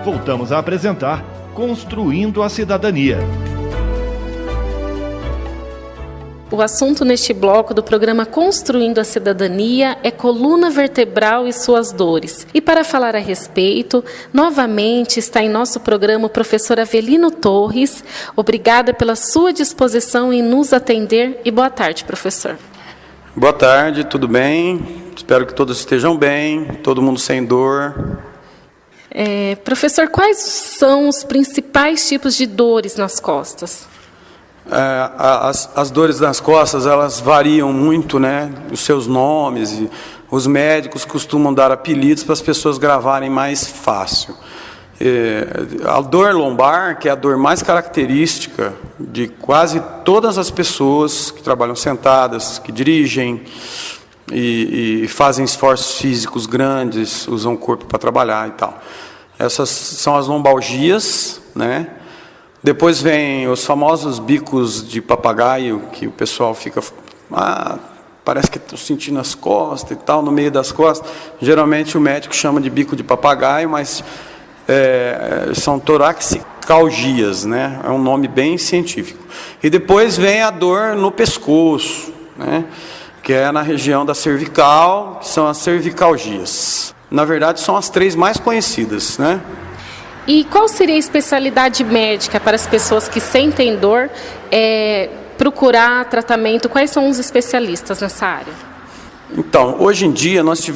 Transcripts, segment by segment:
Voltamos a apresentar Construindo a Cidadania. O assunto neste bloco do programa Construindo a Cidadania é coluna vertebral e suas dores. E para falar a respeito, novamente está em nosso programa o professor Avelino Torres. Obrigada pela sua disposição em nos atender e boa tarde, professor. Boa tarde, tudo bem? Espero que todos estejam bem, todo mundo sem dor. Professor, quais são os principais tipos de dores nas costas? As dores nas costas, elas variam muito, né? Os seus nomes, e os médicos costumam dar apelidos para as pessoas gravarem mais fácil. A dor lombar, que é a dor mais característica de quase todas as pessoas que trabalham sentadas, que dirigem e fazem esforços físicos grandes, usam o corpo para trabalhar e tal. Essas são as lombalgias, né? Depois vem os famosos bicos de papagaio, que o pessoal fica... parece que estou sentindo as costas e tal, no meio das costas. Geralmente o médico chama de bico de papagaio, mas são toraxicalgias, né? É um nome bem científico. E depois vem a dor no pescoço, né? Que é na região da cervical, que são as cervicalgias. Na verdade, são as três mais conhecidas, né? E qual seria a especialidade médica para as pessoas que sentem dor procurar tratamento? Quais são os especialistas nessa área? Então, hoje em dia nós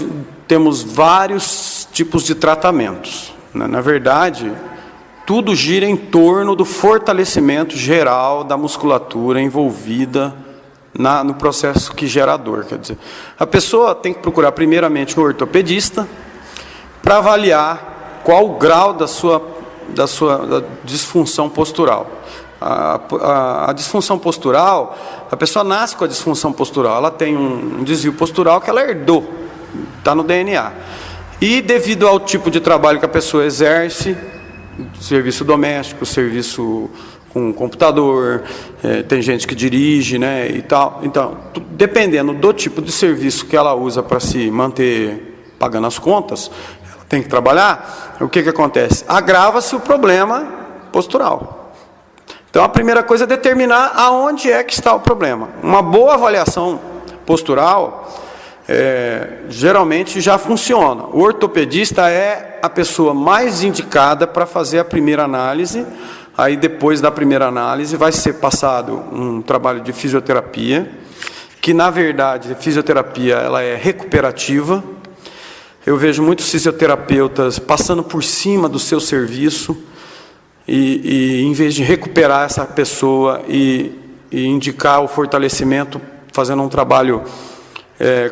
temos vários tipos de tratamentos, né? Na verdade, tudo gira em torno do fortalecimento geral da musculatura envolvida no processo que gera a dor. Quer dizer, a pessoa tem que procurar primeiramente um ortopedista para avaliar qual o grau da disfunção postural. A disfunção postural, a pessoa nasce com a disfunção postural, ela tem um desvio postural que ela herdou, está no DNA. E devido ao tipo de trabalho que a pessoa exerce, serviço doméstico, serviço com computador, tem gente que dirige, né, e tal. Então, dependendo do tipo de serviço que ela usa para se manter pagando as contas, tem que trabalhar, o que acontece? Agrava-se o problema postural. Então, a primeira coisa é determinar aonde é que está o problema. Uma boa avaliação postural, geralmente já funciona. O ortopedista é a pessoa mais indicada para fazer a primeira análise. Aí, depois da primeira análise, vai ser passado um trabalho de fisioterapia, que, na verdade, a fisioterapia ela é recuperativa. Eu vejo muitos fisioterapeutas passando por cima do seu serviço e em vez de recuperar essa pessoa e indicar o fortalecimento, fazendo um trabalho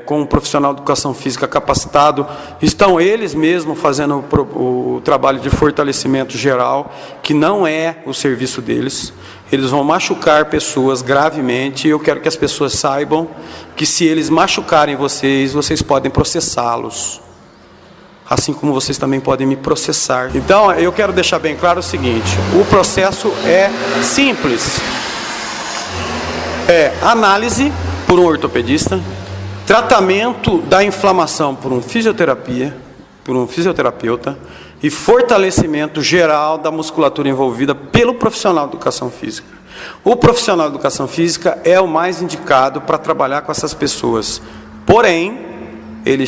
com um profissional de educação física capacitado, estão eles mesmos fazendo o trabalho de fortalecimento geral, que não é o serviço deles. Eles vão machucar pessoas gravemente, e eu quero que as pessoas saibam que se eles machucarem vocês, vocês podem processá-los. Assim como vocês também podem me processar. Então, eu quero deixar bem claro o seguinte: o processo é simples. Análise por um ortopedista, tratamento da inflamação por um fisioterapeuta e fortalecimento geral da musculatura envolvida pelo profissional de educação física. O profissional de educação física é o mais indicado para trabalhar com essas pessoas. Porém, ele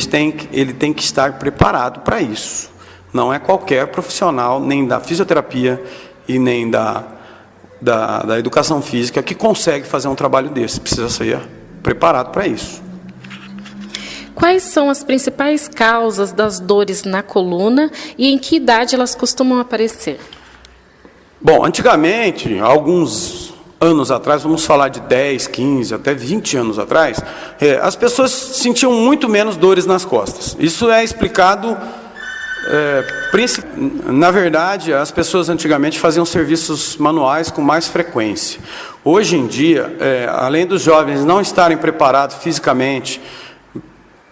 tem que estar preparado para isso. Não é qualquer profissional, nem da fisioterapia e nem da educação física, que consegue fazer um trabalho desse. Precisa ser preparado para isso. Quais são as principais causas das dores na coluna e em que idade elas costumam aparecer? Bom, antigamente, alguns anos atrás, vamos falar de 10, 15, até 20 anos atrás, as pessoas sentiam muito menos dores nas costas. Isso é explicado, na verdade, as pessoas antigamente faziam serviços manuais com mais frequência. Hoje em dia, além dos jovens não estarem preparados fisicamente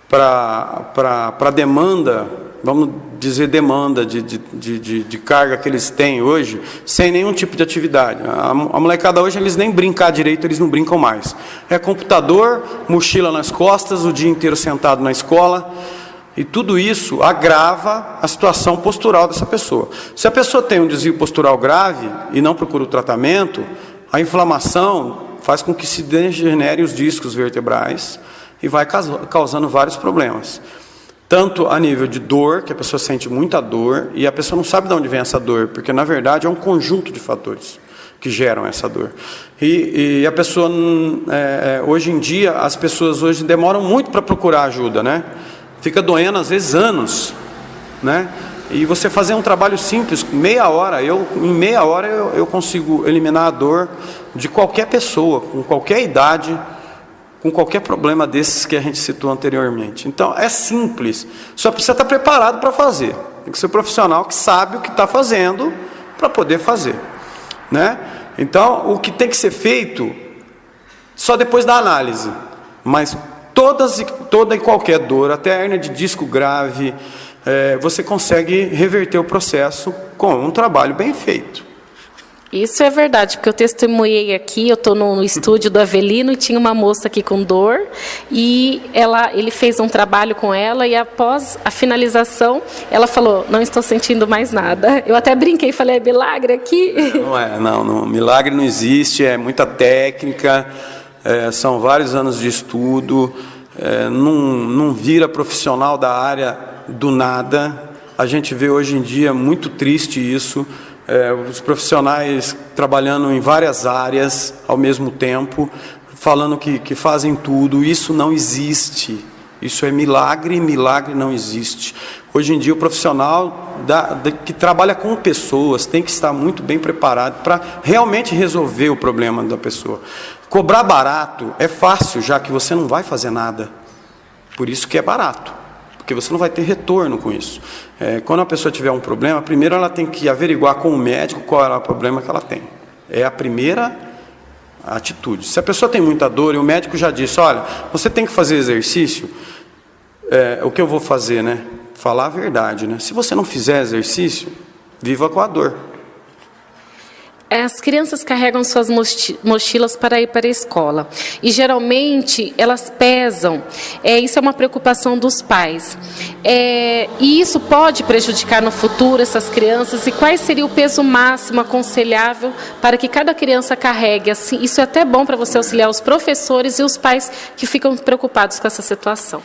para a demanda, vamos dizer, demanda de carga que eles têm hoje, sem nenhum tipo de atividade. A molecada hoje, eles nem brincar direito, eles não brincam mais. É computador, mochila nas costas, o dia inteiro sentado na escola, E tudo isso agrava a situação postural dessa pessoa. Se a pessoa tem um desvio postural grave e não procura o tratamento, a inflamação faz com que se degenerem os discos vertebrais e vai causando vários problemas. Tanto a nível de dor, que a pessoa sente muita dor, e a pessoa não sabe de onde vem essa dor, porque na verdade é um conjunto de fatores que geram essa dor. E a pessoa, hoje em dia, as pessoas hoje demoram muito para procurar ajuda, né? Fica doendo às vezes anos, né? E você fazer um trabalho simples, em meia hora eu consigo eliminar a dor de qualquer pessoa, com qualquer idade, com qualquer problema desses que a gente citou anteriormente. Então é simples, só precisa estar preparado para fazer. Tem que ser um profissional que sabe o que está fazendo para poder fazer, né? Então o que tem que ser feito só depois da análise, mas toda e qualquer dor, até a hérnia de disco grave, você consegue reverter o processo com um trabalho bem feito. Isso é verdade, porque eu testemunhei aqui, eu estou no estúdio do Avelino e tinha uma moça aqui com dor e ele fez um trabalho com ela e após a finalização ela falou, não estou sentindo mais nada. Eu até brinquei e falei, é milagre aqui? Não, milagre não existe, é muita técnica, são vários anos de estudo, não vira profissional da área do nada. A gente vê hoje em dia muito triste isso, os profissionais trabalhando em várias áreas ao mesmo tempo, falando que fazem tudo. Isso não existe, isso é milagre não existe. Hoje em dia o profissional que trabalha com pessoas tem que estar muito bem preparado para realmente resolver o problema da pessoa. Cobrar barato é fácil, já que você não vai fazer nada. Por isso que é barato, porque você não vai ter retorno com isso. Quando a pessoa tiver um problema, primeiro ela tem que averiguar com o médico qual é o problema que ela tem. É a primeira atitude. Se a pessoa tem muita dor e o médico já disse, olha, você tem que fazer exercício, o que eu vou fazer, né? Falar a verdade, né? Se você não fizer exercício, viva com a dor. As crianças carregam suas mochilas para ir para a escola e geralmente elas pesam, isso é uma preocupação dos pais, e isso pode prejudicar no futuro essas crianças. E qual seria o peso máximo aconselhável para que cada criança carregue? Assim, isso é até bom para você auxiliar os professores e os pais que ficam preocupados com essa situação.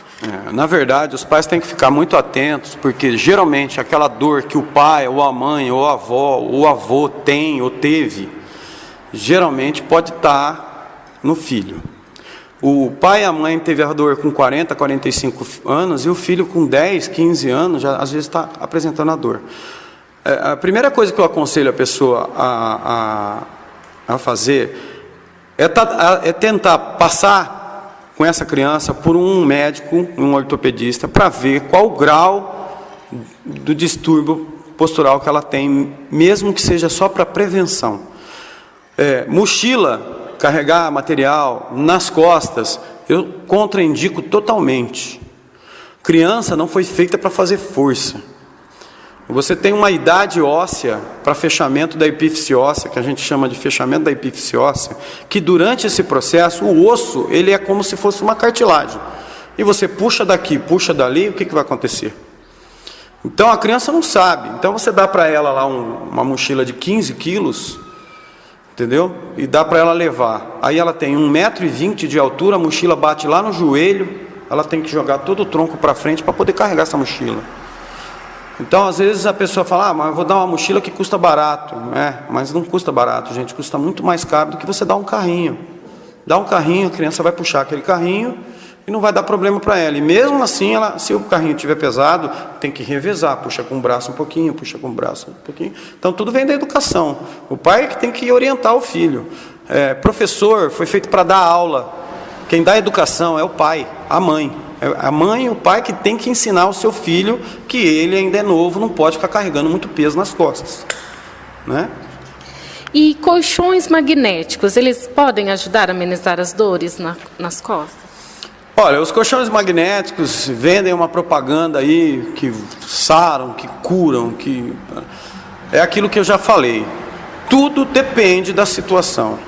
Na verdade, os pais têm que ficar muito atentos, porque geralmente aquela dor que o pai, ou a mãe, ou a avó, ou o avô tem ou teve, geralmente pode estar no filho. O pai e a mãe teve a dor com 40, 45 anos, e o filho com 10, 15 anos, já às vezes está apresentando a dor. A primeira coisa que eu aconselho a pessoa a fazer é tentar passar com essa criança por um médico, um ortopedista, para ver qual o grau do distúrbio postural que ela tem, mesmo que seja só para prevenção. Mochila, carregar material nas costas, eu contraindico totalmente. Criança não foi feita para fazer força. Você tem uma idade óssea para fechamento da epífise óssea, que a gente chama de fechamento da epífise óssea, que durante esse processo, o osso, ele é como se fosse uma cartilagem. E você puxa daqui, puxa dali, o que vai acontecer? Então a criança não sabe. Então você dá para ela lá uma mochila de 15 quilos, entendeu? E dá para ela levar. Aí ela tem 1,20 m de altura, a mochila bate lá no joelho, ela tem que jogar todo o tronco para frente para poder carregar essa mochila. Então às vezes a pessoa fala, mas eu vou dar uma mochila que custa barato. Mas não custa barato, gente, custa muito mais caro do que você dar um carrinho. Dá um carrinho, a criança vai puxar aquele carrinho e não vai dar problema para ela. E mesmo assim, se o carrinho estiver pesado, tem que revezar, puxa com o braço um pouquinho, puxa com o braço um pouquinho. Então tudo vem da educação. O pai é que tem que orientar o filho. Professor foi feito para dar aula. Quem dá educação é o pai, a mãe. A mãe e o pai que tem que ensinar o seu filho que ele ainda é novo, não pode ficar carregando muito peso nas costas, né? E colchões magnéticos, eles podem ajudar a amenizar as dores nas costas? Olha, os colchões magnéticos vendem uma propaganda aí que saram, que curam, que é aquilo que eu já falei. Tudo depende da situação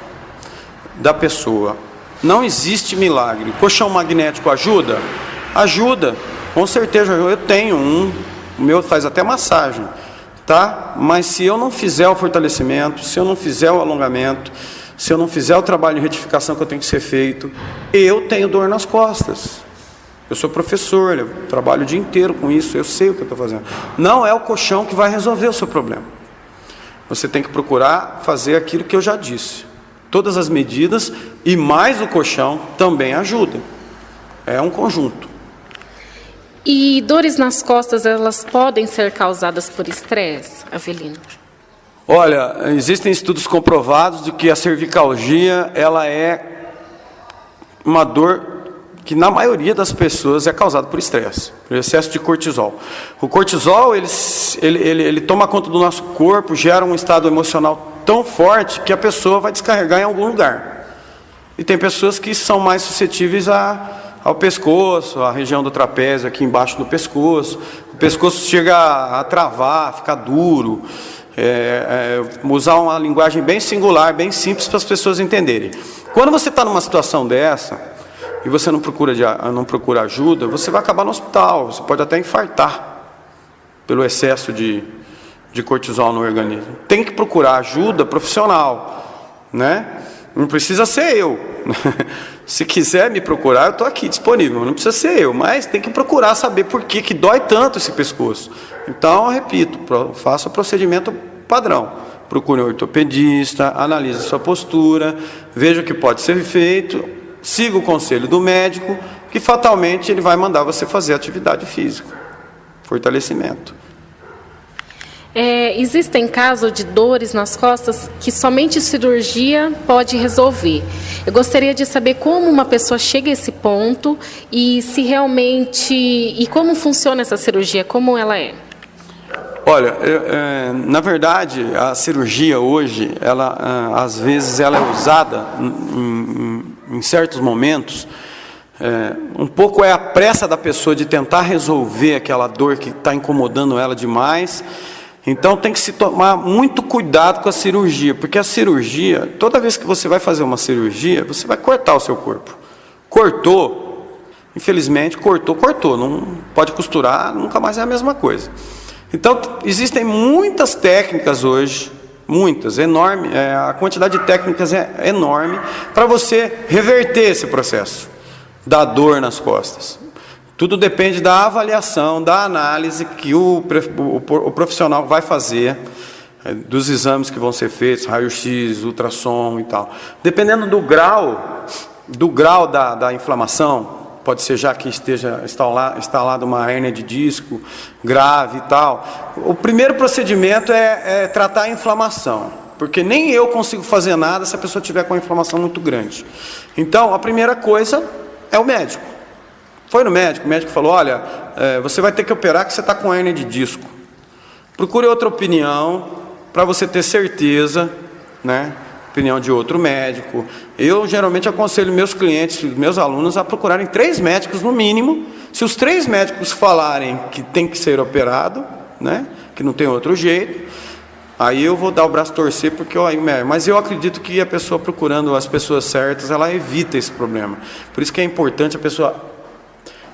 da pessoa. Não existe milagre. Colchão magnético ajuda? Ajuda. Com certeza, eu tenho um, o meu faz até massagem, tá? Mas se eu não fizer o fortalecimento, se eu não fizer o alongamento, se eu não fizer o trabalho de retificação que eu tenho que ser feito, eu tenho dor nas costas. Eu sou professor, eu trabalho o dia inteiro com isso, eu sei o que eu estou fazendo. Não é o colchão que vai resolver o seu problema. Você tem que procurar fazer aquilo que eu já disse. Todas as medidas e mais o colchão também ajudam. É um conjunto. E dores nas costas, elas podem ser causadas por estresse, Avelino? Olha, existem estudos comprovados de que a cervicalgia, ela é uma dor que na maioria das pessoas é causada por estresse, por excesso de cortisol. O cortisol, ele toma conta do nosso corpo, gera um estado emocional tão forte que a pessoa vai descarregar em algum lugar. E tem pessoas que são mais suscetíveis ao pescoço, à região do trapézio, aqui embaixo do pescoço. O pescoço chega a travar, ficar duro. Usar uma linguagem bem singular, bem simples para as pessoas entenderem. Quando você está numa situação dessa e você não procura ajuda, você vai acabar no hospital, você pode até infartar pelo excesso de cortisol no organismo. Tem que procurar ajuda profissional, né? Não precisa ser eu. Se quiser me procurar, eu estou aqui disponível. Não precisa ser eu, mas tem que procurar saber por que dói tanto esse pescoço. Então, eu repito, faça o procedimento padrão. Procure um ortopedista, analise a sua postura, veja o que pode ser feito, siga o conselho do médico, que fatalmente ele vai mandar você fazer atividade física, fortalecimento. Existem casos de dores nas costas que somente cirurgia pode resolver. Eu gostaria de saber como uma pessoa chega a esse ponto e se realmente... E como funciona essa cirurgia, como ela é? Olha, na verdade, a cirurgia hoje, às vezes ela é usada em certos momentos, um pouco é a pressa da pessoa de tentar resolver aquela dor que está incomodando ela demais. Então tem que se tomar muito cuidado com a cirurgia, porque a cirurgia, toda vez que você vai fazer uma cirurgia, você vai cortar o seu corpo. Cortou, infelizmente, cortou, não pode costurar, nunca mais é a mesma coisa. Então existem muitas técnicas hoje, muitas, enorme, a quantidade de técnicas é enorme para você reverter esse processo da dor nas costas. Tudo depende da avaliação, da análise que o profissional vai fazer, dos exames que vão ser feitos, raio-x, ultrassom e tal. Dependendo do grau da inflamação, pode ser já que esteja instalada uma hérnia de disco grave e tal. O primeiro procedimento é tratar a inflamação, porque nem eu consigo fazer nada se a pessoa tiver com uma inflamação muito grande. Então, a primeira coisa é o médico. Foi no médico, o médico falou, olha, você vai ter que operar que você está com hérnia de disco. Procure outra opinião, para você ter certeza, né? Opinião de outro médico. Eu geralmente aconselho meus clientes, meus alunos, a procurarem 3 médicos no mínimo. Se os 3 médicos falarem que tem que ser operado, né? Que não tem outro jeito, aí eu vou dar o braço a torcer, porque mas eu acredito que a pessoa procurando as pessoas certas, ela evita esse problema. Por isso que é importante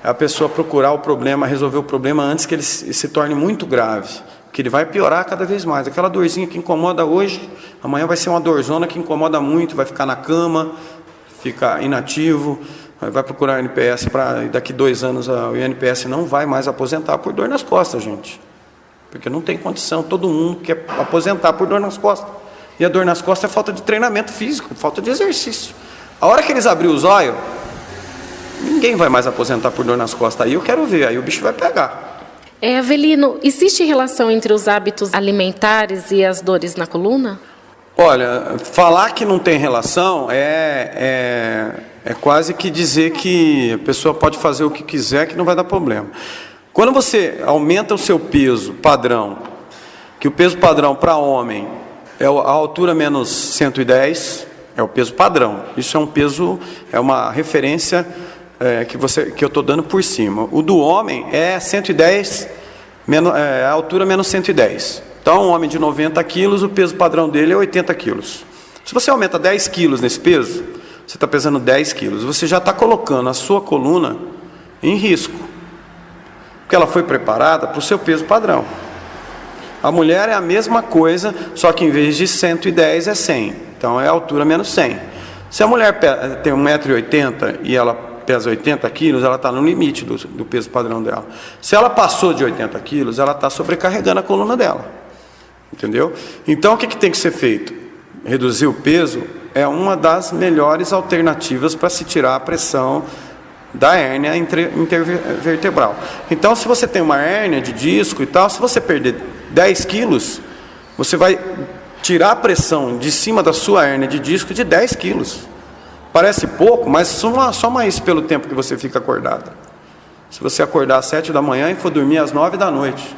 a pessoa procurar o problema, resolver o problema antes que ele se torne muito grave, que ele vai piorar cada vez mais. Aquela dorzinha que incomoda hoje, amanhã vai ser uma dorzona que incomoda muito, vai ficar na cama, fica inativo, vai procurar o INPS, daqui 2 anos o INPS não vai mais aposentar por dor nas costas, gente. Porque não tem condição, todo mundo quer aposentar por dor nas costas. E a dor nas costas é falta de treinamento físico, falta de exercício. A hora que eles abrirem os olhos, ninguém vai mais aposentar por dor nas costas. Aí eu quero ver, aí o bicho vai pegar. Avelino, existe relação entre os hábitos alimentares e as dores na coluna? Olha, falar que não tem relação é quase que dizer que a pessoa pode fazer o que quiser que não vai dar problema. Quando você aumenta o seu peso padrão, que o peso padrão para homem é a altura menos 110, é o peso padrão. Isso é um peso, é uma referência que eu estou dando por cima. O do homem é 110, a altura menos 110. Então, um homem de 90 quilos, o peso padrão dele é 80 quilos. Se você aumenta 10 quilos nesse peso, você está pesando 10 quilos. Você já está colocando a sua coluna em risco. Porque ela foi preparada para o seu peso padrão. A mulher é a mesma coisa, só que em vez de 110 é 100. Então é altura menos 100. Se a mulher tem 1,80 m e ela pesa 80 quilos, ela está no limite do peso padrão dela. Se ela passou de 80 quilos, ela está sobrecarregando a coluna dela. Entendeu? Então o que tem que ser feito? Reduzir o peso é uma das melhores alternativas para se tirar a pressão da hérnia intervertebral. Então, se você tem uma hérnia de disco e tal, se você perder 10 quilos, você vai tirar a pressão de cima da sua hérnia de disco de 10 quilos. Parece pouco, mas soma isso pelo tempo que você fica acordado. Se você acordar às 7 da manhã e for dormir às 9 da noite.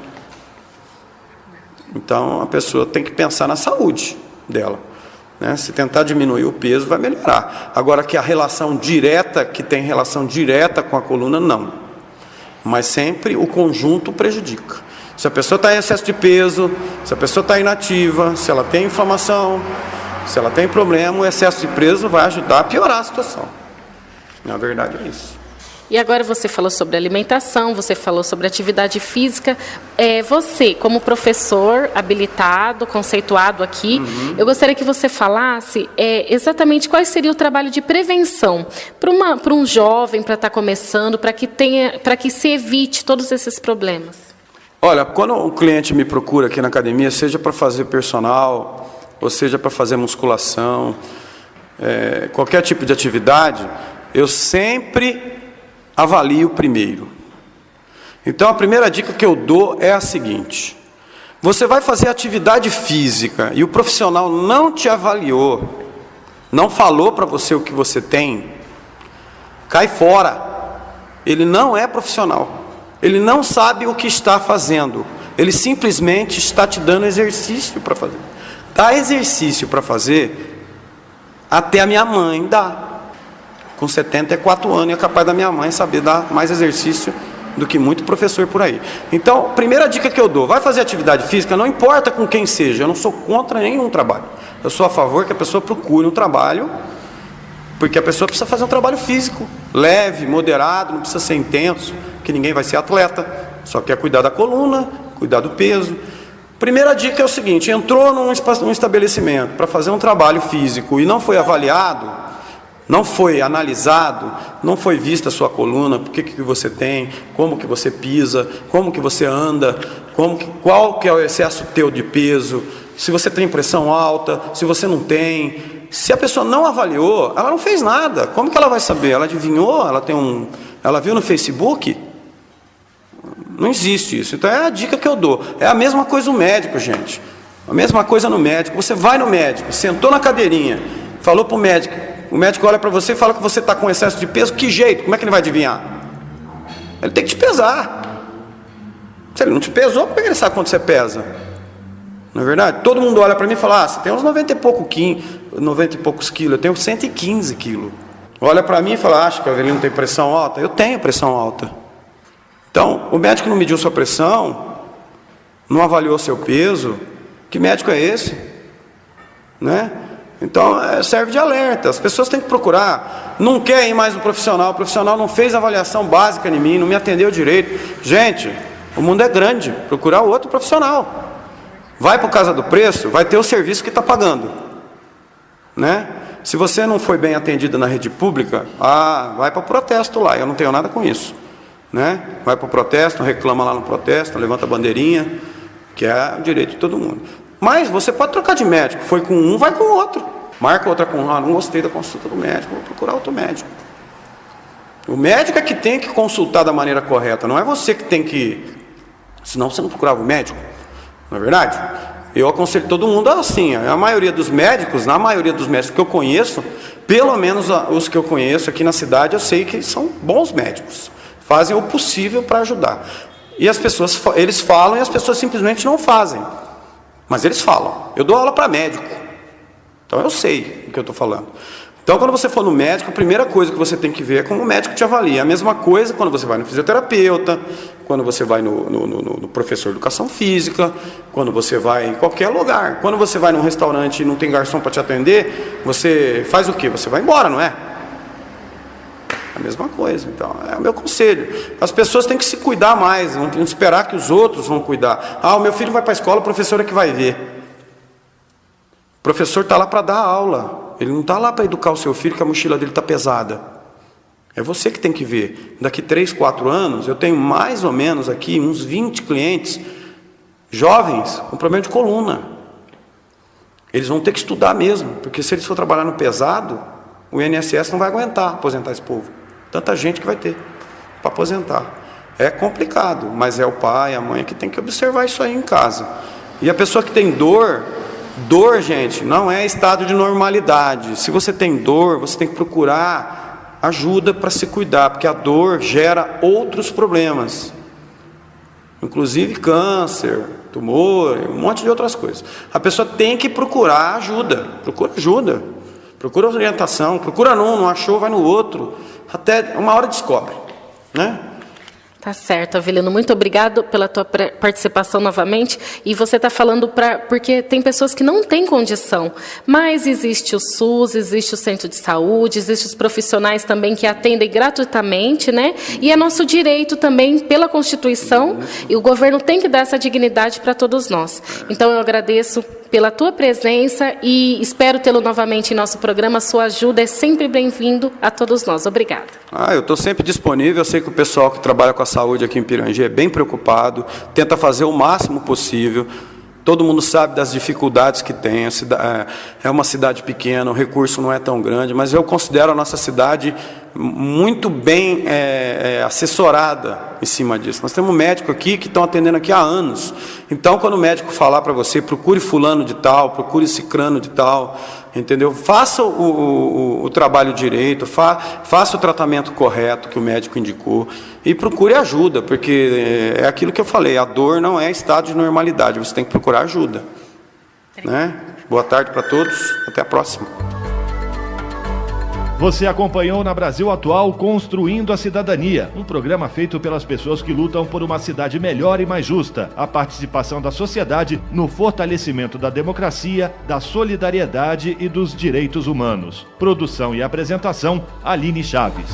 Então, a pessoa tem que pensar na saúde dela. Né? Se tentar diminuir o peso, vai melhorar. Agora que a relação direta, que tem relação direta com a coluna, não. Mas sempre o conjunto prejudica. Se a pessoa está em excesso de peso, se a pessoa está inativa, se ela tem inflamação, se ela tem problema, o excesso de peso vai ajudar a piorar a situação. Na verdade é isso. E agora você falou sobre alimentação, você falou sobre atividade física. Você, como professor habilitado, conceituado aqui, eu gostaria que você falasse exatamente qual seria o trabalho de prevenção para um jovem, para estar começando, para que se evite todos esses problemas. Olha, quando o cliente me procura aqui na academia, seja para fazer personal, ou seja para fazer musculação, qualquer tipo de atividade, eu sempre avalio primeiro. Então a primeira dica que eu dou é a seguinte: você vai fazer atividade física e o profissional não te avaliou, não falou para você o que você tem, cai fora. Ele não é profissional, ele não sabe o que está fazendo, ele simplesmente está te dando exercício para fazer. Dá exercício para fazer, até a minha mãe dá. Com 74 anos é capaz da minha mãe saber dar mais exercício do que muito professor por aí. Então, primeira dica que eu dou: vai fazer atividade física, não importa com quem seja. Eu não sou contra nenhum trabalho. Eu sou a favor que a pessoa procure um trabalho, porque a pessoa precisa fazer um trabalho físico, leve, moderado, não precisa ser intenso, que ninguém vai ser atleta, só quer cuidar da coluna, cuidar do peso. Primeira dica é o seguinte: entrou num estabelecimento para fazer um trabalho físico e não foi avaliado, não foi analisado, não foi vista a sua coluna, o que você tem, como que você pisa, como que você anda, qual que é o excesso teu de peso, se você tem pressão alta, se você não tem. Se a pessoa não avaliou, ela não fez nada. Como que ela vai saber? Ela adivinhou? Ela viu no Facebook? Não existe isso. Então é a dica que eu dou. É a mesma coisa o médico, gente. A mesma coisa no médico. Você vai no médico, sentou na cadeirinha, falou para o médico. O médico olha para você e fala que você está com excesso de peso. Que jeito? Como é que ele vai adivinhar? Ele tem que te pesar. Se ele não te pesou, como é que ele sabe quanto você pesa? Não é verdade? Todo mundo olha para mim e fala: você tem uns 90 e poucos quilos. Eu tenho 115 quilos. Olha para mim e fala: acha que o Avelino tem pressão alta? Eu tenho pressão alta. Então, o médico não mediu sua pressão, não avaliou seu peso. Que médico é esse? Né? Então, serve de alerta. As pessoas têm que procurar. Não quer ir mais no profissional. O profissional não fez avaliação básica em mim, não me atendeu direito. Gente, o mundo é grande. Procurar outro profissional. Vai para o Casa do Preço, vai ter o serviço que está pagando. Né? Se você não foi bem atendido na rede pública, vai para o protesto lá. Eu não tenho nada com isso. Né? Vai para o protesto, reclama lá no protesto, levanta a bandeirinha, que é o direito de todo mundo. Mas você pode trocar de médico. Foi com um, vai com o outro. Marca outra com não gostei da consulta do médico, vou procurar outro médico. O médico é que tem que consultar da maneira correta, não é você que tem que... Senão você não procurava o médico, não é verdade? Eu aconselho todo mundo assim. Na maioria dos médicos que eu conheço, pelo menos os que eu conheço aqui na cidade, eu sei que são bons médicos. Fazem o possível para ajudar. E as pessoas, eles falam e as pessoas simplesmente não fazem. Mas eles falam. Eu dou aula para médico. Então eu sei o que eu estou falando. Então quando você for no médico, a primeira coisa que você tem que ver é como o médico te avalia. A mesma coisa quando você vai no fisioterapeuta, quando você vai no professor de educação física, quando você vai em qualquer lugar. Quando você vai num restaurante e não tem garçom para te atender, você faz o quê? Você vai embora, não é? a mesma coisa. Então, é o meu conselho. As pessoas têm que se cuidar mais, não esperar que os outros vão cuidar. O meu filho vai para a escola, o professor é que vai ver. O professor está lá para dar aula. Ele não está lá para educar o seu filho, que a mochila dele está pesada. É você que tem que ver. Daqui 3, 4 anos, eu tenho mais ou menos aqui uns 20 clientes jovens com problema de coluna. Eles vão ter que estudar mesmo, porque se eles for trabalhar no pesado, o INSS não vai aguentar aposentar esse povo. Tanta gente que vai ter para aposentar. É complicado, mas é o pai, a mãe que tem que observar isso aí em casa. E a pessoa que tem dor, gente, não é estado de normalidade. Se você tem dor, você tem que procurar ajuda para se cuidar, porque a dor gera outros problemas. Inclusive câncer, tumor, um monte de outras coisas. A pessoa tem que procurar ajuda. Procura orientação, procura não achou, vai no outro. Até uma hora descobre, né? Tá certo, Avelino. Muito obrigado pela tua participação novamente. E você está falando porque tem pessoas que não têm condição, mas existe o SUS, existe o centro de saúde, existem os profissionais também que atendem gratuitamente, né? E é nosso direito também, pela Constituição, e o governo tem que dar essa dignidade para todos nós. Então, eu agradeço pela tua presença e espero tê-lo novamente em nosso programa. Sua ajuda é sempre bem-vindo a todos nós. Obrigada. Eu estou sempre disponível. Eu sei que o pessoal que trabalha com a saúde aqui em Pirangi é bem preocupado, tenta fazer o máximo possível. Todo mundo sabe das dificuldades que tem. É uma cidade pequena, o recurso não é tão grande, mas eu considero a nossa cidade muito bem assessorada em cima disso. Nós temos um médico aqui que estão atendendo aqui há anos. Então, quando o médico falar para você, procure fulano de tal, procure cicrano de tal, entendeu? Faça o trabalho direito, faça o tratamento correto que o médico indicou e procure ajuda, porque é aquilo que eu falei, a dor não é estado de normalidade, você tem que procurar ajuda. Né? Boa tarde para todos, até a próxima. Você acompanhou na Brasil Atual Construindo a Cidadania, um programa feito pelas pessoas que lutam por uma cidade melhor e mais justa, a participação da sociedade no fortalecimento da democracia, da solidariedade e dos direitos humanos. Produção e apresentação, Aline Chaves.